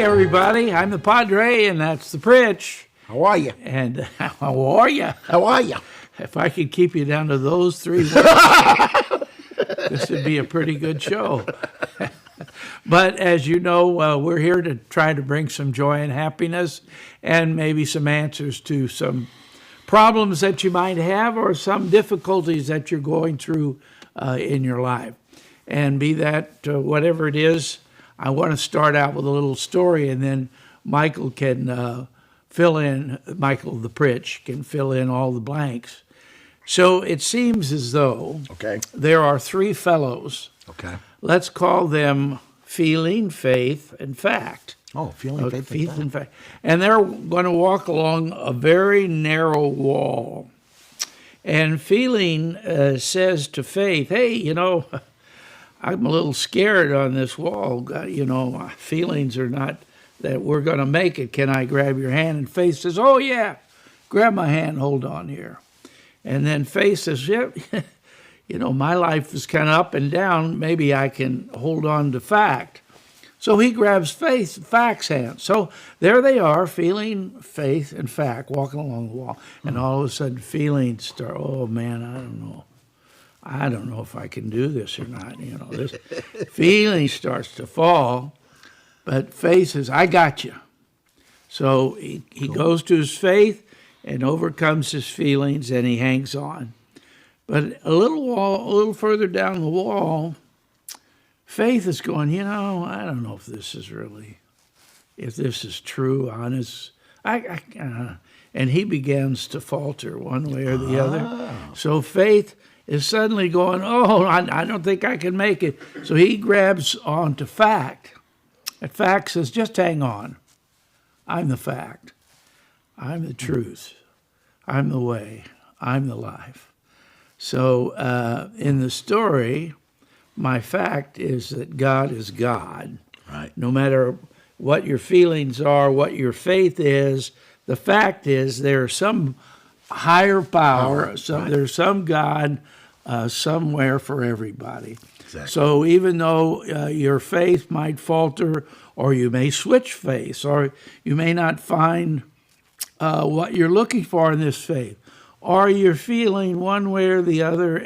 everybody. I'm the Padre, and that's the Pritch. How are you? And how are you? How are you? If I could keep you down to those three words, this would be a pretty good show. But as you know, we're here to try to bring some joy and happiness and maybe some answers to some problems that you might have or some difficulties that you're going through in your life. And be that whatever it is, I want to start out with a little story, and then Michael can fill in, Michael the Pritch can fill in all the blanks. So it seems as though there are three fellows. Okay. Let's call them Feeling, Faith, and Fact. Oh, Feeling, Faith, and Fact. And they're going to walk along a very narrow wall. And Feeling says to Faith, hey, you know, I'm a little scared on this wall. You know, my feelings are not that we're going to make it. Can I grab your hand? And Faith says, oh, yeah, grab my hand, hold on here. And then Faith says, yeah, you know, my life is kind of up and down. Maybe I can hold on to Fact. So he grabs Fact's hand. So there they are, Feeling, Faith, and Fact, walking along the wall. And all of a sudden, Feeling start, oh, man, I don't know if I can do this or not. You know, this Feeling starts to fall, but Faith says, I got you. So he goes to his Faith and overcomes his feelings, and he hangs on. But a little further down the wall, Faith is going, you know, I don't know if this is true, honest. And he begins to falter one way or the other. So Faith is suddenly going, oh, I don't think I can make it. So he grabs on to Fact. And Fact says, just hang on. I'm the Fact. I'm the truth. I'm the way. I'm the life. So in the story, my fact is that God is God. Right. No matter what your feelings are, what your faith is, the fact is there's some higher power, there's some God somewhere for everybody. Exactly. So even though your faith might falter, or you may switch faiths, or you may not find what you're looking for in this faith, or you're feeling one way or the other,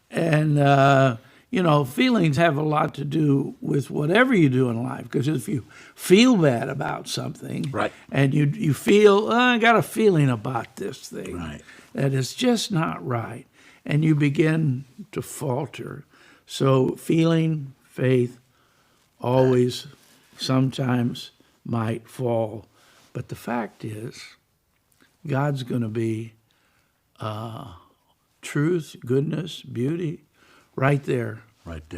and you know, feelings have a lot to do with whatever you do in life. Because if you feel bad about something, right, and you feel, I got a feeling about this thing, right, that it's just not right, and you begin to falter. So feeling, faith, always, sometimes might fall. But the fact is, God's going to be truth, goodness, beauty, right there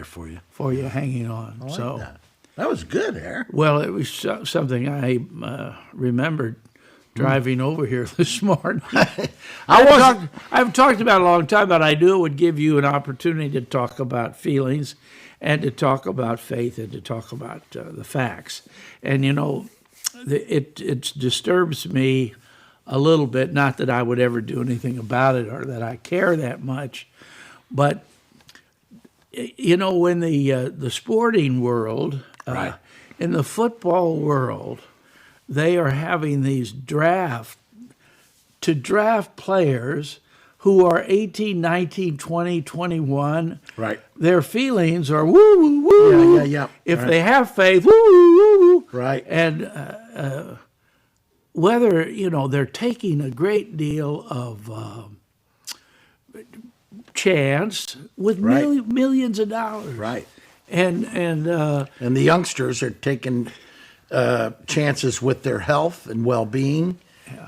for you. For you, hanging on. I like that was good, Aaron. Well, it was something I remembered driving over here this morning. I've talked about it a long time, but I knew it would give you an opportunity to talk about feelings and to talk about faith and to talk about the facts. And, you know, it disturbs me a little bit, not that I would ever do anything about it or that I care that much, but, you know, in the sporting world, right, in the football world, they are having these draft players who are 18, 19, 20, 21. Right. Their feelings are woo, woo, woo. Yeah. If they have faith, woo, woo, woo. Right. And whether, you know, they're taking a great deal of chance with millions of dollars. Right. And the youngsters are taking chances with their health and well-being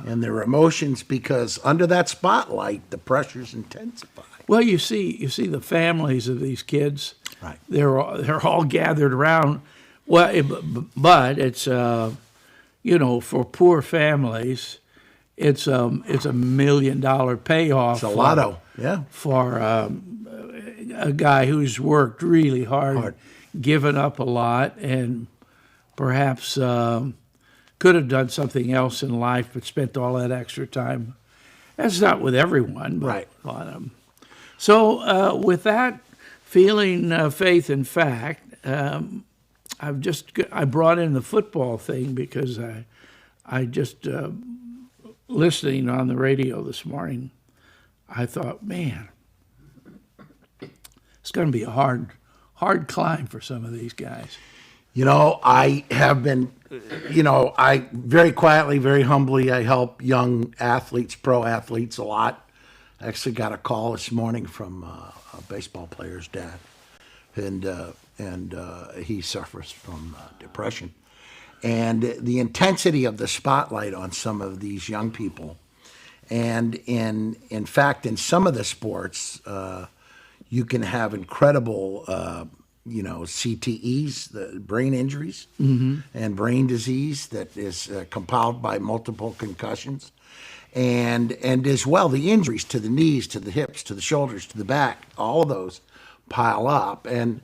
and their emotions, because under that spotlight, the pressure's intensifying. Well, you see the families of these kids. Right. They're all gathered around. Well, but it's you know, for poor families, it's a $1 million payoff. It's a lotto, yeah, for a guy who's worked really hard, given up a lot, and perhaps could have done something else in life, but spent all that extra time. That's not with everyone, but right. A lot of them. So with that feeling, faith, and fact, I brought in the football thing because I just listening on the radio this morning, I thought, man, it's going to be a hard climb for some of these guys. I have been, I very quietly, very humbly, I help young athletes, pro athletes a lot. I actually got a call this morning from a baseball player's dad, and he suffers from depression. And the intensity of the spotlight on some of these young people, and in fact, in some of the sports, you can have incredible, CTEs, the brain injuries, and brain disease that is compiled by multiple concussions, and as well the injuries to the knees, to the hips, to the shoulders, to the back. All of those pile up. And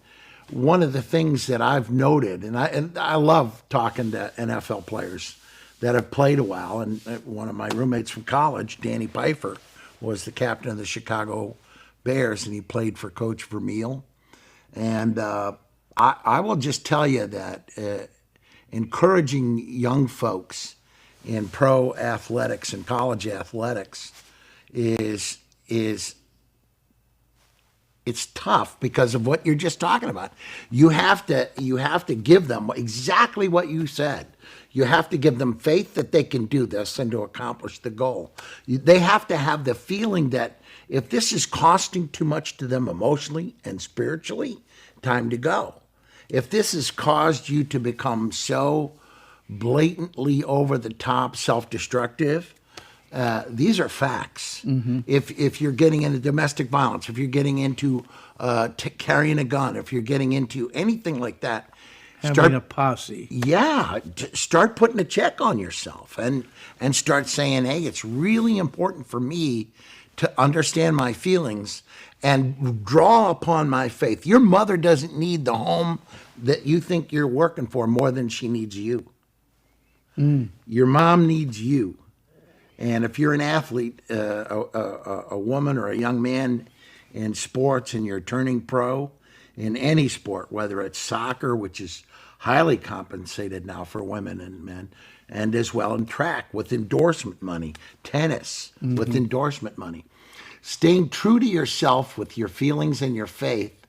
one of the things that I've noted, and I love talking to NFL players that have played a while, and one of my roommates from college, Danny Pfeiffer, was the captain of the Chicago Bears, and he played for Coach Vermeil. And I will just tell you that encouraging young folks in pro athletics and college athletics is it's tough because of what you're just talking about. You have to give them exactly what you said. You have to give them faith that they can do this and to accomplish the goal. They have to have the feeling that if this is costing too much to them emotionally and spiritually, time to go. If this has caused you to become so blatantly over the top, self-destructive, these are facts. Mm-hmm. If you're getting into domestic violence, if you're getting into carrying a gun, if you're getting into anything like that, having a posse. Yeah, start putting a check on yourself and start saying, hey, it's really important for me to understand my feelings and draw upon my faith. Your mother doesn't need the home that you think you're working for more than she needs you. Your mom needs you. And if you're an athlete, a woman or a young man in sports, and you're turning pro in any sport, whether it's soccer, which is highly compensated now for women and men, and as well in track with endorsement money, tennis with endorsement money. Staying true to yourself with your feelings and your faith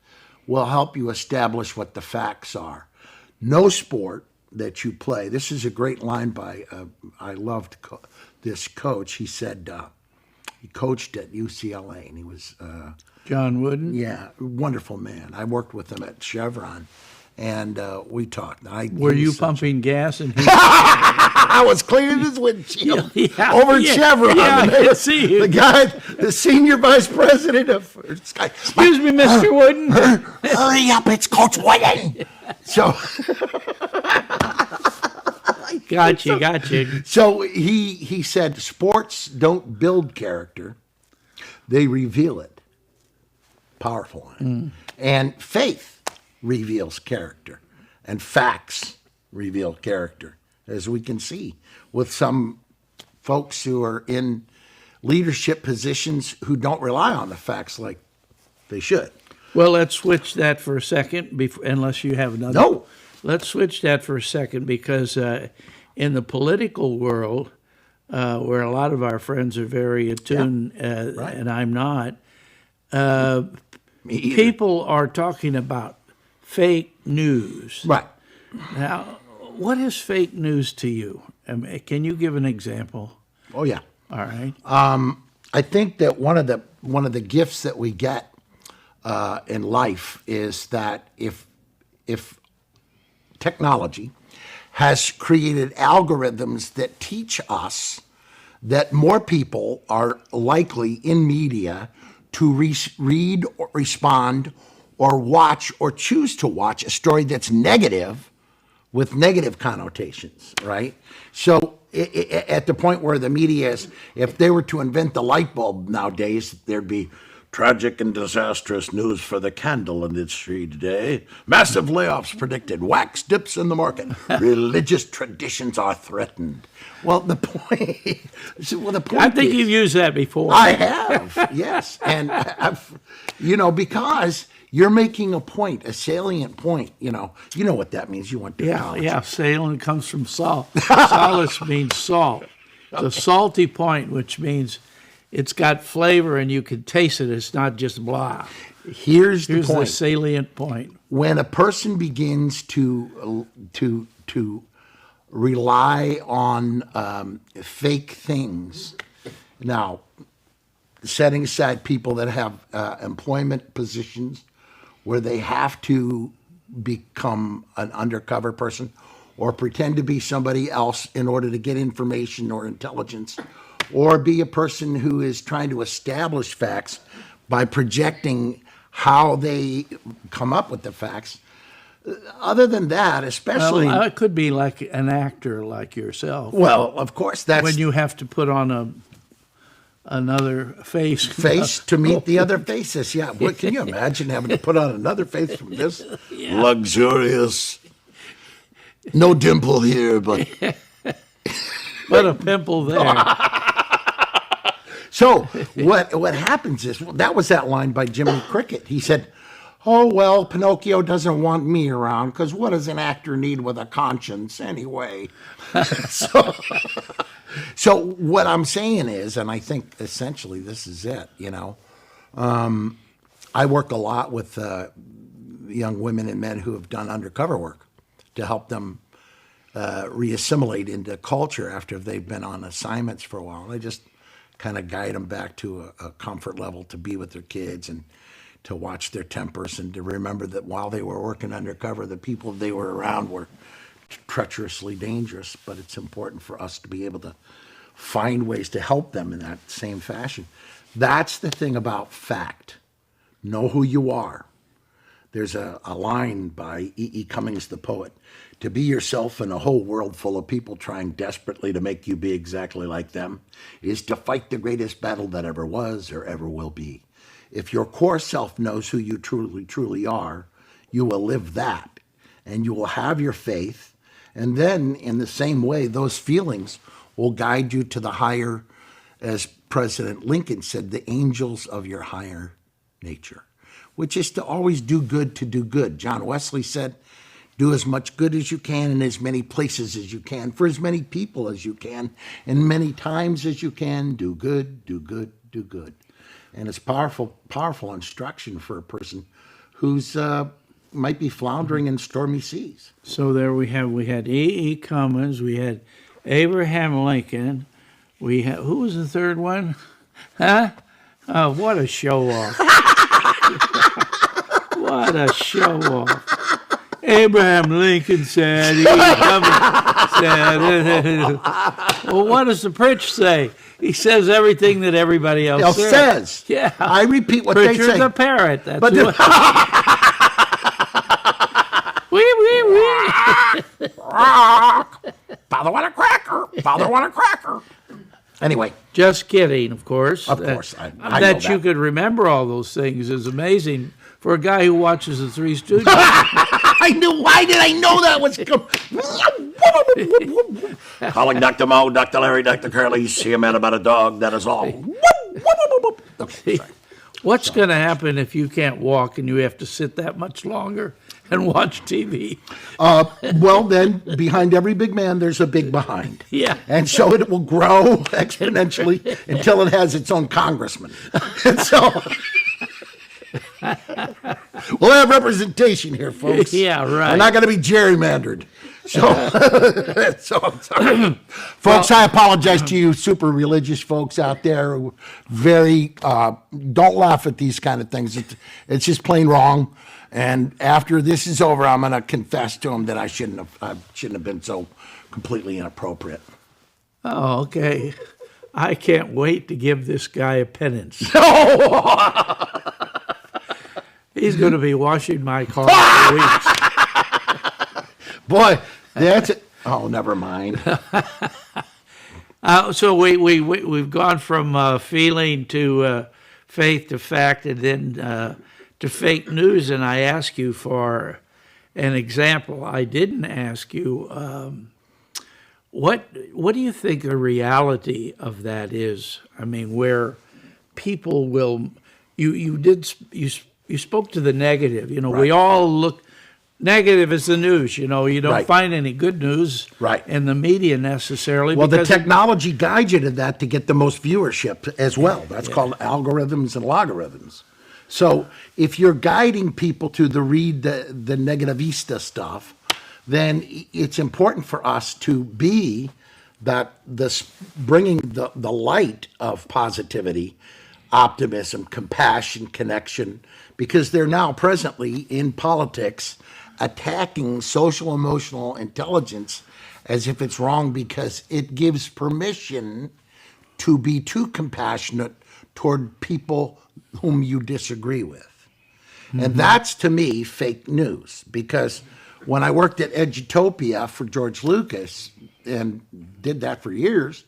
will help you establish what the facts are. No sport that you play. This is a great line by, I loved this coach. He said he coached at UCLA, and he was... John Wooden? Yeah, wonderful man. I worked with him at Chevron, and we talked. Were you pumping gas? And I was cleaning his windshield over at Chevron. Yeah, I can see you. The guy, the senior vice president of... Excuse me, Mr. Wooden. Hurry up, it's Coach Wooden. So... Gotcha. So he said, sports don't build character, they reveal it. Powerful line. And faith reveals character, and facts reveal character, as we can see with some folks who are in leadership positions who don't rely on the facts like they should. Well, let's switch that for a second, unless you have another. No. Let's switch that for a second, because in the political world, where a lot of our friends are very attuned, right. and I'm not, people are talking about fake news. Right. Now, what is fake news to you? Can you give an example? Oh, yeah. All right. I think that one of the gifts that we get in life is that if technology has created algorithms that teach us that more people are likely in media to read or respond or watch or choose to watch a story that's negative with negative connotations, right? So at the point where the media is, if they were to invent the light bulb nowadays, there'd be tragic and disastrous news for the candle industry today. Massive layoffs predicted. Wax dips in the market. Religious traditions are threatened. Well, the point. I think you've used that before. I have, yes, and because You're making a point, a salient point. You know what that means. You went to college. Yeah. Salient comes from salt. Solace means salt. It's a salty point, which means it's got flavor and you can taste it. It's not just blah. Here's the Here's the point. salient point. When a person begins to rely on fake things, now setting aside people that have employment positions where they have to become an undercover person or pretend to be somebody else in order to get information or intelligence, or be a person who is trying to establish facts by projecting how they come up with the facts. Other than that, especially... Well, it could be like an actor like yourself. Well, of course, that's... When you have to put on another face. Face to meet the other faces, yeah. What, can you imagine having to put on another face from this? Yeah. Luxurious. No dimple here, but... But a pimple there. So what happens is, well, that was that line by Jiminy Cricket. He said, oh, well, Pinocchio doesn't want me around because what does an actor need with a conscience anyway? So what I'm saying is, and I think essentially this is it, I work a lot with young women and men who have done undercover work to help them reassimilate into culture after they've been on assignments for a while. And I just kind of guide them back to a comfort level to be with their kids and to watch their tempers and to remember that while they were working undercover, the people they were around were treacherously dangerous. But it's important for us to be able to find ways to help them in that same fashion. That's the thing about fact. Know who you are. There's a line by E.E. Cummings, the poet. To be yourself in a whole world full of people trying desperately to make you be exactly like them is to fight the greatest battle that ever was or ever will be. If your core self knows who you truly, truly are, you will live that, and you will have your faith, and then in the same way, those feelings will guide you to the higher, as President Lincoln said, the angels of your higher nature, which is to always do good to do good. John Wesley said, do as much good as you can in as many places as you can, for as many people as you can, and many times as you can. Do good, do good, do good. And it's powerful, powerful instruction for a person who's might be floundering in stormy seas. So there we had E.E. Cummings, we had Abraham Lincoln, we had, who was the third one? Huh? Oh, what a show off. What a show off. Abraham Lincoln said, E.E. Cummings said, well, what does the Pritch say? He says everything that everybody else says. Yeah. I repeat what Pritchard's they say. a parrot. That's But what. Wee, wee, wee. Father want a cracker. Father want a cracker. Anyway. Just kidding, of course. Of course. I know that you could remember all those things is amazing for a guy who watches the Three Stooges. I knew. Why did I know that was coming? Calling Dr. Mo, Dr. Larry, Dr. Curly. See a man about a dog. That is all. Okay, sorry. What's going to happen if you can't walk and you have to sit that much longer and watch TV? Well, then, behind every big man, there's a big behind. Yeah. And so it will grow exponentially until it has its own congressman. And so we'll have representation here, folks. Yeah, right. We're not going to be gerrymandered. So, so I'm sorry. Folks, I apologize to you super religious folks out there who don't laugh at these kind of things. It's just plain wrong. And after this is over, I'm going to confess to him that I shouldn't have been so completely inappropriate. Oh, okay. I can't wait to give this guy a penance. He's going to be washing my car for weeks. Boy, that's it. Oh, never mind. So we've gone from feeling to faith to fact, and then to fake news. And I ask you for an example. I didn't ask you what do you think the reality of that is? I mean, where people will you you spoke to the negative. You know, Right. we all look negative is the news. You know, you don't Right. find any good news Right. in the media necessarily. Well, the because technology guides you to that to get the most viewership as well. That's called algorithms and logarithms. So if you're guiding people to read the negativista stuff, then it's important for us to be bringing the light of positivity, optimism, compassion, connection, because they're now presently in politics attacking social emotional intelligence as if it's wrong because it gives permission to be too compassionate toward people whom you disagree with. And that's, to me, fake news, because when I worked at Edutopia for George Lucas and did that for years,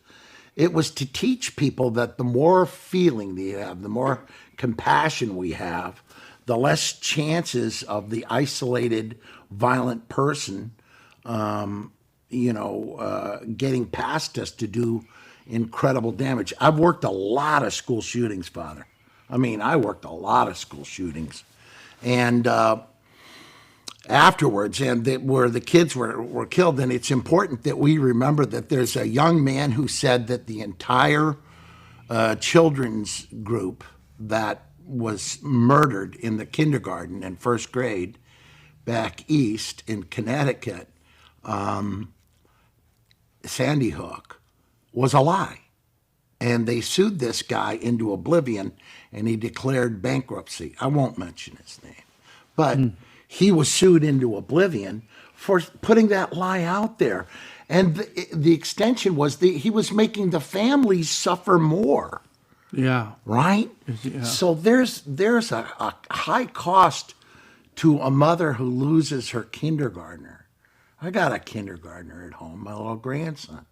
it was to teach people that the more feeling that you have, the more compassion we have, the less chances of the isolated, violent person, getting past us to do incredible damage. I've worked a lot of school shootings, Father. I mean, I worked a lot of school shootings. And afterwards, where the kids were killed, and it's important that we remember that there's a young man who said that the entire children's group that was murdered in the kindergarten and first grade back east in Connecticut, Sandy Hook, was a lie. And they sued this guy into oblivion, and he declared bankruptcy. I won't mention his name. But he was sued into oblivion for putting that lie out there. And the extension was he was making the families suffer more. Yeah. Right? Yeah. So there's a high cost to a mother who loses her kindergartner. I got a kindergartner at home, my little grandson.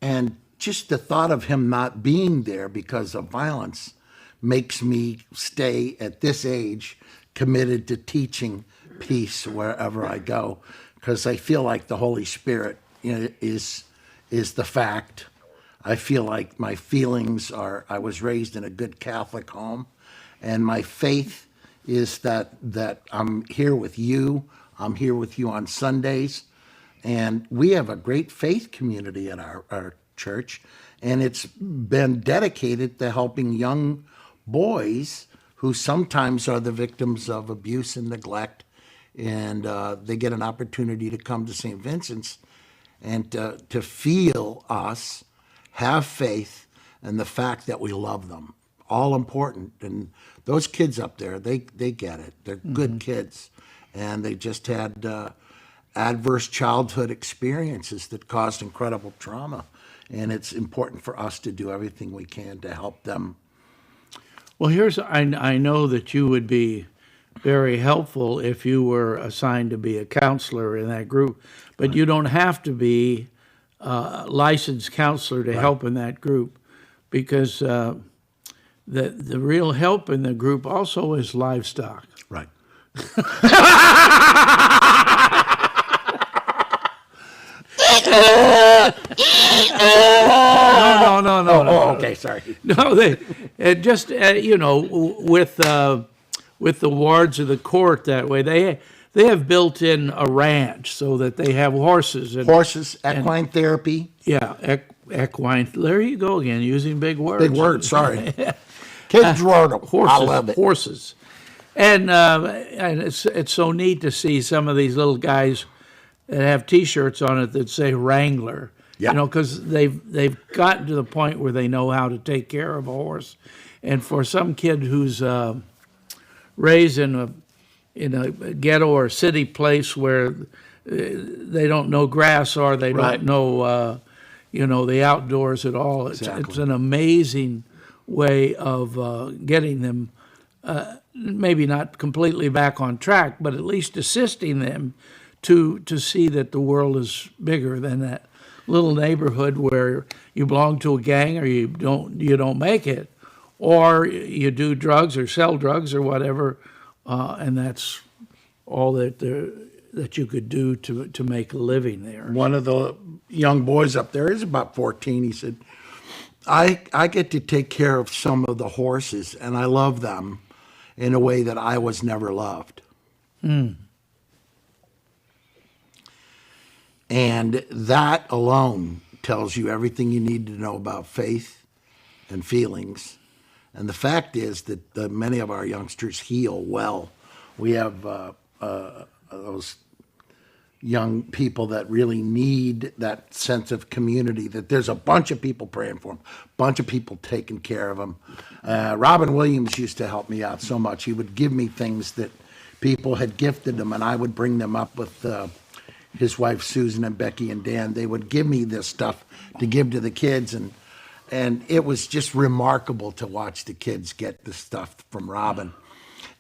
And just the thought of him not being there because of violence makes me stay at this age committed to teaching peace wherever I go, because I feel like the Holy Spirit is the fact. I feel like my feelings are, I was raised in a good Catholic home, and my faith is that I'm here with you. I'm here with you on Sundays, and we have a great faith community at our church, and it's been dedicated to helping young boys who sometimes are the victims of abuse and neglect, and they get an opportunity to come to St. Vincent's and to feel us, have faith, and the fact that we love them. All important. And those kids up there, they get it. They're good kids, and they just had adverse childhood experiences that caused incredible trauma. And it's important for us to do everything we can to help them. Well, I know that you would be very helpful if you were assigned to be a counselor in that group, but you don't have to be a licensed counselor to help in that group, because the real help in the group also is livestock. Right. No. Oh, okay, sorry. No, they just with the wards of the court that way, they have built in a ranch so that they have horses. Horses, equine therapy. Yeah, equine. There you go again, using big words. Big words, sorry. Kids wrote them. Horses, I love it. horses. And it's so neat to see some of these little guys that have T-shirts on it that say Wrangler. Yeah. Because they've gotten to the point where they know how to take care of a horse. And for some kid who's raised in a ghetto or city place where they don't know grass or they Right. don't know the outdoors at all, it's an amazing way of getting them maybe not completely back on track, but at least assisting them to see that the world is bigger than that little neighborhood where you belong to a gang or you don't make it, or you do drugs or sell drugs or whatever, and that's all that you could do to make a living there. One of the young boys up there is about 14. He said, I get to take care of some of the horses, and I love them. in a way that I was never loved. And that alone tells you everything you need to know about faith and feelings. And the fact is that many of our youngsters heal well. We have those young people that really need that sense of community, that there's a bunch of people praying for them, a bunch of people taking care of them. Robin Williams used to help me out so much. He would give me things that people had gifted him, and I would bring them up with his wife Susan and Becky and Dan. They would give me this stuff to give to the kids, and it was just remarkable to watch the kids get this stuff from Robin.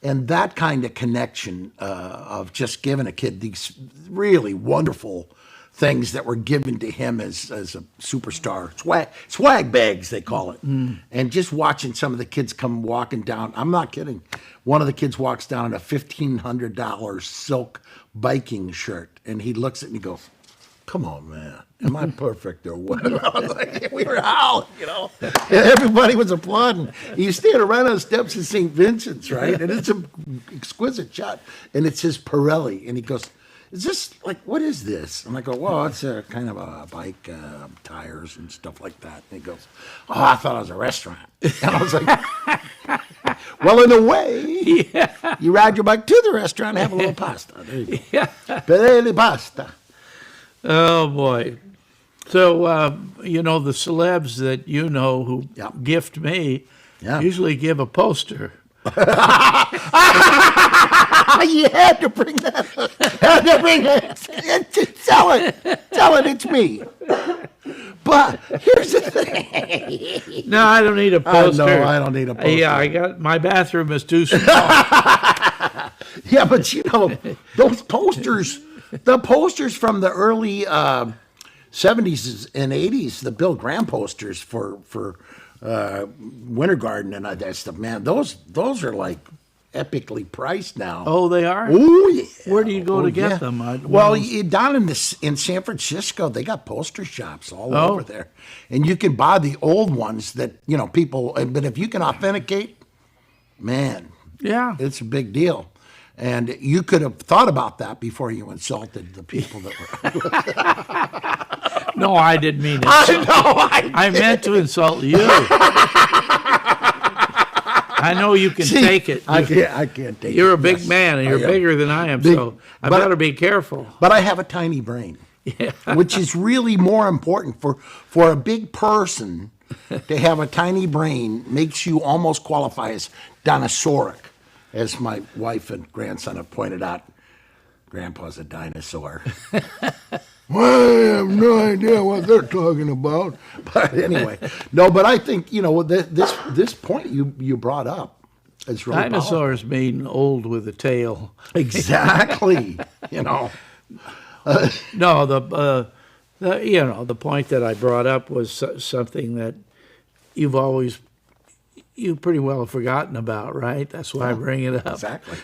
And that kind of connection of just giving a kid these really wonderful things that were given to him as a superstar, swag bags, they call it. And just watching some of the kids come walking down, I'm not kidding. One of the kids walks down in a $1,500 silk biking shirt, and he looks at me and goes, "Come on, man. Am I perfect or what?" I was like, we were howling, Everybody was applauding. You stand around on the steps of St. Vincent's, right? And it's an exquisite shot. And it says Pirelli. And he goes, "Is this, what is this?" And I go, "Well, it's a kind of a bike, tires and stuff like that." And he goes, "Oh, I thought it was a restaurant." And I was like, well, in a way, you ride your bike to the restaurant and have a little pasta. There you go. Pirelli pasta. Oh, boy. So, the celebs that you know who gift me usually give a poster. You had to bring that up. Had to bring it. Tell it, it's me. But here's the thing. No, I don't need a poster. No, I don't need a poster. Yeah, my bathroom is too small. Yeah, but those posters, the posters from the early 70s and 80s, the Bill Graham posters for Winter Garden and that stuff, man, those are like epically priced now. Oh, they are? Oh, yeah. Where do you go to get them? Down in San Francisco, they got poster shops all over there. And you can buy the old ones that, people, but if you can authenticate, man, it's a big deal. And you could have thought about that before you insulted the people that were. No, I didn't mean it. I meant to insult you. I know you can take it. I can't take it. You're a big man, and you're bigger than I am, so I better be careful. But I have a tiny brain, which is really more important for a big person to have a tiny brain. Makes you almost qualify as dinosauric. As my wife and grandson have pointed out, Grandpa's a dinosaur. Well, I have no idea what they're talking about. But anyway, but I think, this point you brought up is really Dinosaurs mean old with a tail. Exactly. No, the point that I brought up was something that you pretty well have forgotten about, right? That's why I bring it up. Exactly.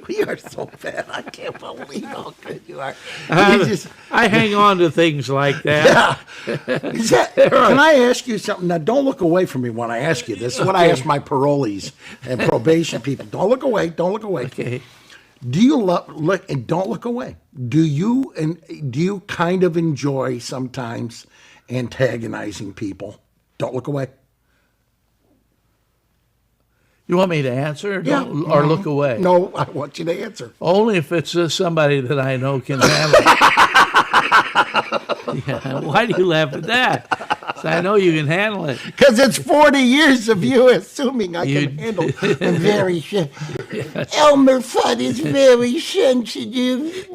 We are so bad. I can't believe how good you are. I hang on to things like that. Can I ask you something? Now, don't look away from me when I ask you this. This is what I ask my parolees and probation people. Don't look away. Don't look away. Okay. Do you look and don't look away? Do you kind of enjoy sometimes antagonizing people? Don't look away. You want me to answer or look away? No, I want you to answer. Only if it's somebody that I know can handle it. Why do you laugh at that? So I know you can handle it. Because it's 40 years of you assuming I can handle it. I'm very Elmer Fudd is very sensitive.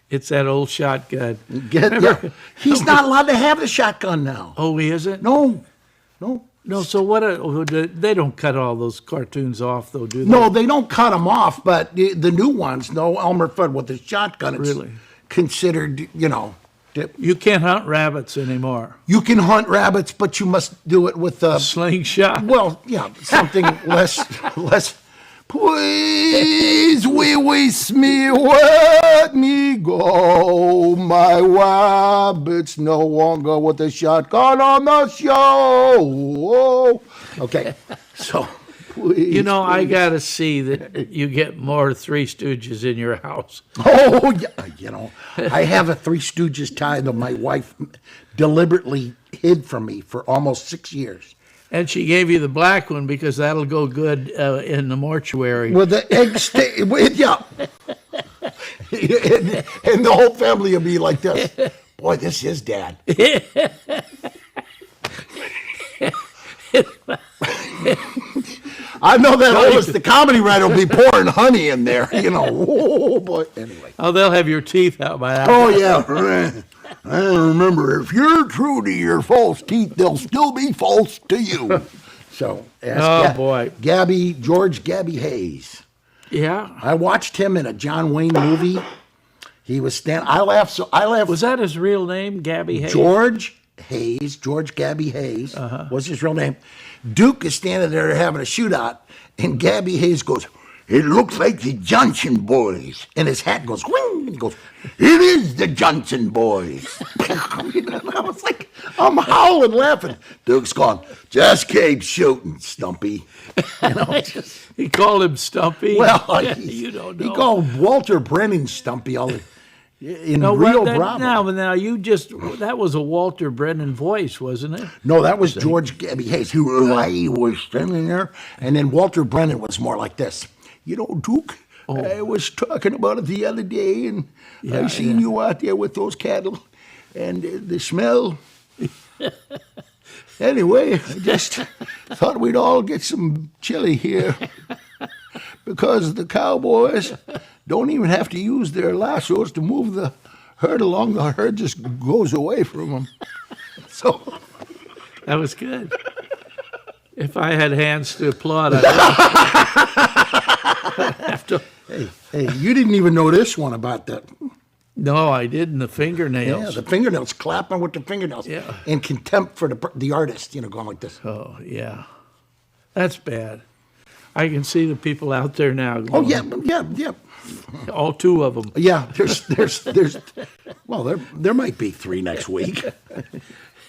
It's that old shotgun. He's not allowed to have the shotgun now. Oh, he isn't? No. So what? They don't cut all those cartoons off, though, do they? No, they don't cut them off, but the new ones, Elmer Fudd with the shotgun, it's considered, You can't hunt rabbits anymore. You can hunt rabbits, but you must do it with a slingshot. Well, yeah, something less Please, with me, let me go. My rabbit's no longer with the shotgun on the show. Okay, so please. You know, I got to see that you get more Three Stooges in your house. Oh, yeah, I have a Three Stooges tie that my wife deliberately hid from me for almost 6 years. And she gave you the black one because that'll go good in the mortuary. With the egg yeah. and the whole family will be like this. Boy, this is Dad. I know that always the comedy writer will be pouring honey in there, Oh, boy. Anyway. Oh, they'll have your teeth out by that. Oh, yeah. I remember, if you're true to your false teeth, they'll still be false to you. So, boy. George Gabby Hayes. Yeah. I watched him in a John Wayne movie. He was I laughed. Was that his real name, Gabby Hayes? George Gabby Hayes was his real name. Duke is standing there having a shootout, and Gabby Hayes goes, "It looks like the Johnson boys." And his hat goes, "Wing!" And he goes, "It is the Johnson boys." I was like, I'm howling laughing. Duke's going, "Just keep shooting, Stumpy." He called him Stumpy. Well, you don't know. He called Walter Brennan Stumpy in Rio Bravo. Now, that was a Walter Brennan voice, wasn't it? No, that was George Gabby Hayes, who was standing there. And then Walter Brennan was more like this. Duke, I was talking about it the other day, and I seen you out there with those cattle, and the smell. Anyway, I just thought we'd all get some chili here, because the cowboys don't even have to use their lassos to move the herd along. The herd just goes away from them. So that was good. If I had hands to applaud, I'd have to. Hey, you didn't even know this one about that. No, I didn't. The fingernails. Yeah, the fingernails, clapping with the fingernails. Yeah. In contempt for the artist, going like this. Oh, yeah. That's bad. I can see the people out there now going, Oh, yeah. all two of them. Yeah, there's well, there might be 3 next week.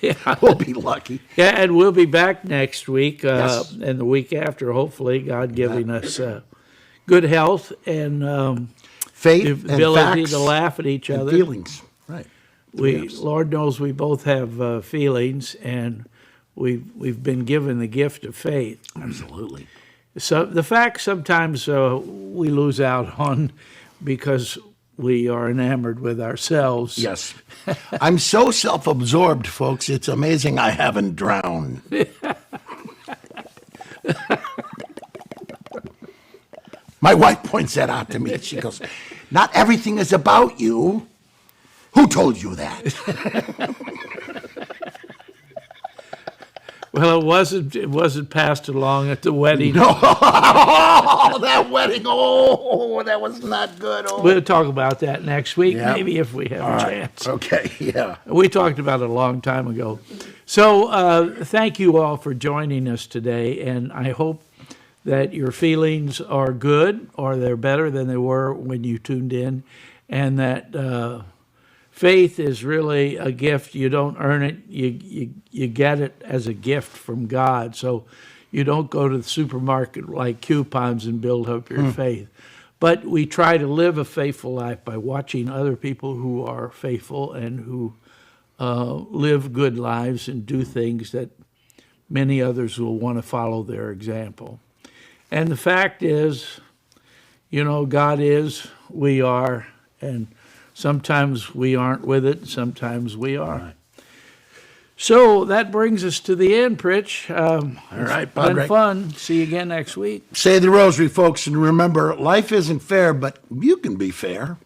Yeah. We'll be lucky. Yeah, and we'll be back next week Yes. and the week after, hopefully, God giving us good health and Faith the and ability facts to laugh at each and other. feelings. Right. Lord knows we both have feelings, and we've been given the gift of faith. Absolutely. So the fact sometimes we lose out on because we are enamored with ourselves. Yes. I'm so self-absorbed, folks. It's amazing I haven't drowned. My wife points that out to me. She goes, "Not everything is about you." Who told you that? Well, it wasn't passed along at the wedding. No. Oh, that wedding. Oh, that was not good. Oh. We'll talk about that next week, Yeah. maybe if we have a chance. Okay, yeah. We talked about it a long time ago. So thank you all for joining us today, and I hope that your feelings are good or they're better than they were when you tuned in, and that faith is really a gift. You don't earn it. You get it as a gift from God. So you don't go to the supermarket like coupons and build up your faith. But we try to live a faithful life by watching other people who are faithful and who live good lives and do things that many others will want to follow their example. And the fact is, God is, we are, and sometimes we aren't with it, sometimes we are. Right. So that brings us to the end, Pritch. All right, it's Padre. been fun. See you again next week. Say the rosary, folks, and remember, life isn't fair, but you can be fair.